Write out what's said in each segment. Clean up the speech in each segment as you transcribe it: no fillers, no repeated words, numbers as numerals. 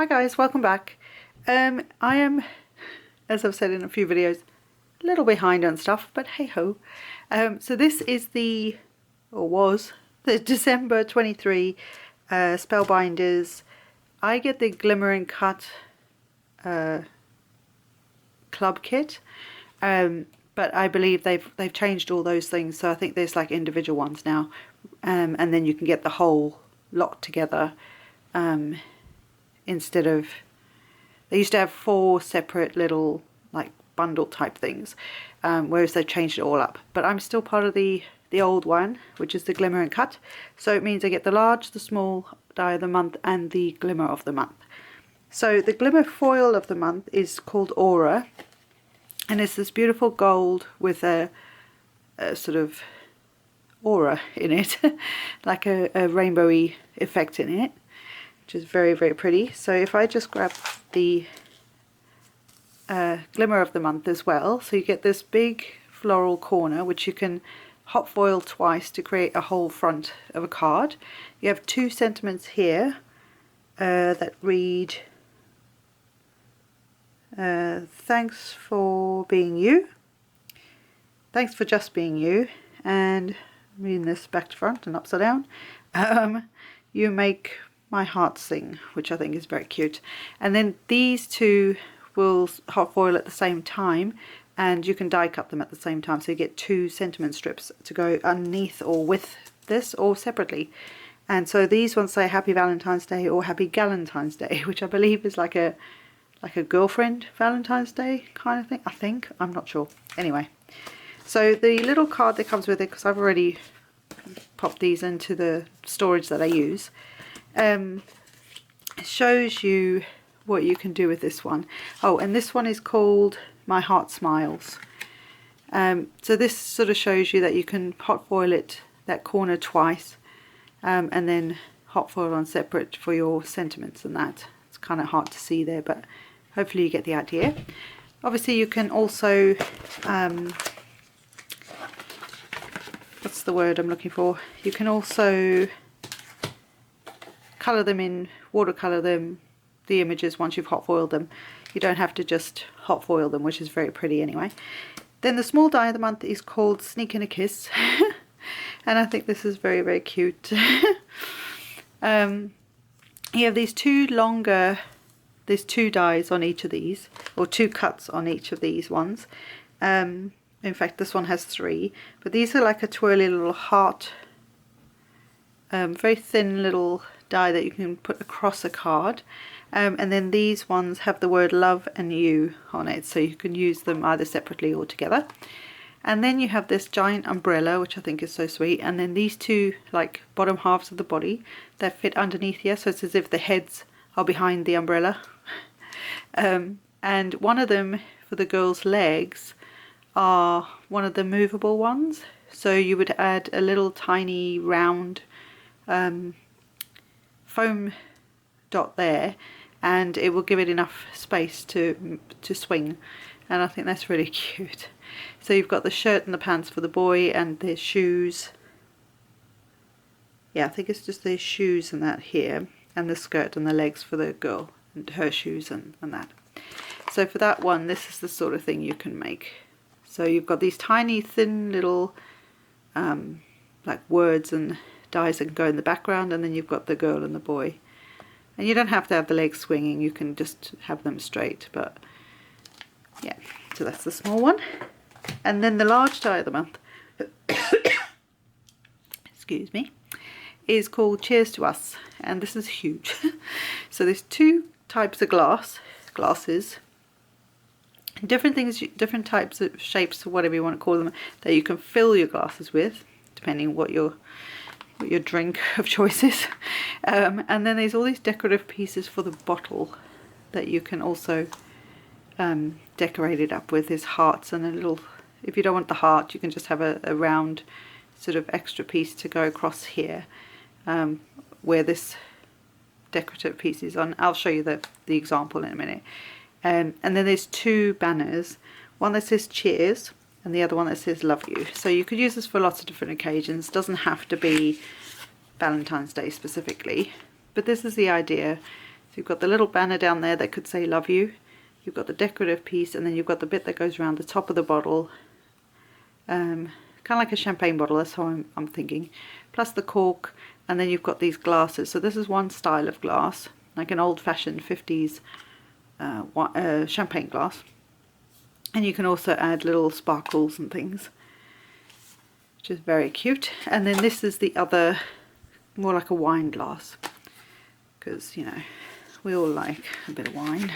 Hi guys, welcome back. I am, as I've said in a few videos, a little behind on stuff, but hey ho. So this is was the December 23 Spellbinders. I get the Glimmer and Cut club kit, but I believe they've changed all those things, so I think there's like individual ones now, and then you can get the whole lot together. Instead of, they used to have 4 separate little like bundle type things, whereas they've changed it all up. But I'm still part of the old one, which is the Glimmer and Cut. So it means I get the large, the small die of the month, and the Glimmer of the month. So the Glimmer foil of the month is called Aura, and it's this beautiful gold with a sort of aura in it, like a rainbowy effect in it, which is very, very pretty. So if I just grab the Glimmer of the month as well, so you get this big floral corner which you can hot foil twice to create a whole front of a card. You have 2 sentiments here that read thanks for being you, thanks for just being you, and reading this back to front and upside down, you make my heart sing, which I think is very cute. And then these 2 will hot foil at the same time, and you can die cut them at the same time, so you get 2 sentiment strips to go underneath or with this or separately. And so these ones say Happy Valentine's Day or Happy Galentine's Day, which I believe is like a girlfriend Valentine's Day kind of thing, I think. I'm not sure. Anyway, so the little card that comes with it, because I've already popped these into the storage that I use, shows you what you can do with this one. Oh, and this one is called My Heart Smiles. So this sort of shows you that you can hot foil it, that corner twice, and then hot foil on separate for your sentiments and that. It's kind of hard to see there, but hopefully you get the idea. Obviously you can also, what's the word I'm looking for? You can also colour them in, watercolour them, the images once you've hot foiled them. You don't have to just hot foil them, which is very pretty anyway. Then the small die of the month is called Sneak and a Kiss, and I think this is very, very cute. You have these 2 longer, there's 2 dies on each of these, or 2 cuts on each of these ones. In fact this one has 3, but these are like a twirly little heart, very thin little die that you can put across a card, and then these ones have the word love and you on it, so you can use them either separately or together. And then you have this giant umbrella, which I think is so sweet, and then these 2 like bottom halves of the body that fit underneath here, so it's as if the heads are behind the umbrella. And one of them for the girl's legs are one of the movable ones, so you would add a little tiny round foam dot there, and it will give it enough space to swing, and I think that's really cute. So you've got the shirt and the pants for the boy, and the shoes. Yeah, I think it's just the shoes and that here, and the skirt and the legs for the girl, and her shoes and that. So for that one, this is the sort of thing you can make. So you've got these tiny thin little like words and dies that can go in the background, and then you've got the girl and the boy. And you don't have to have the legs swinging, you can just have them straight, but yeah, so that's the small one. And then the large die of the month, excuse me, is called Cheers to Us, and this is huge. So there's 2 types of glasses, different things, different types of shapes, or whatever you want to call them, that you can fill your glasses with, depending on what your drink of choice is. And then there's all these decorative pieces for the bottle that you can also decorate it up with. There's hearts and a little, if you don't want the heart, you can just have a round sort of extra piece to go across here, where this decorative piece is on. I'll show you the example in a minute. And then there's 2 banners, one that says cheers and the other one that says love you. So you could use this for lots of different occasions. It doesn't have to be Valentine's Day specifically, but this is the idea. So you've got the little banner down there that could say love you. You've got the decorative piece, and then you've got the bit that goes around the top of the bottle. Kind of like a champagne bottle, that's how I'm thinking. Plus the cork, and then you've got these glasses. So this is one style of glass, like an old-fashioned 50s champagne glass. And you can also add little sparkles and things, which is very cute. And then this is the other, more like a wine glass, because, you know, we all like a bit of wine.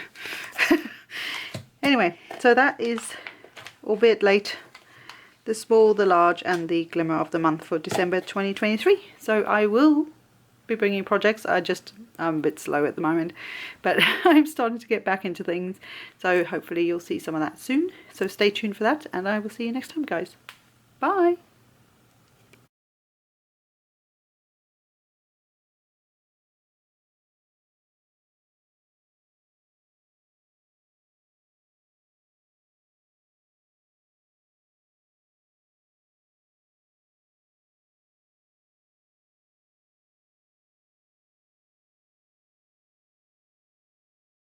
Anyway, so that is, albeit late, the small, the large, and the glimmer of the month for December 2023. So I will be bringing projects. I'm a bit slow at the moment, but I'm starting to get back into things. So hopefully you'll see some of that soon. So stay tuned for that, and I will see you next time, guys. Bye.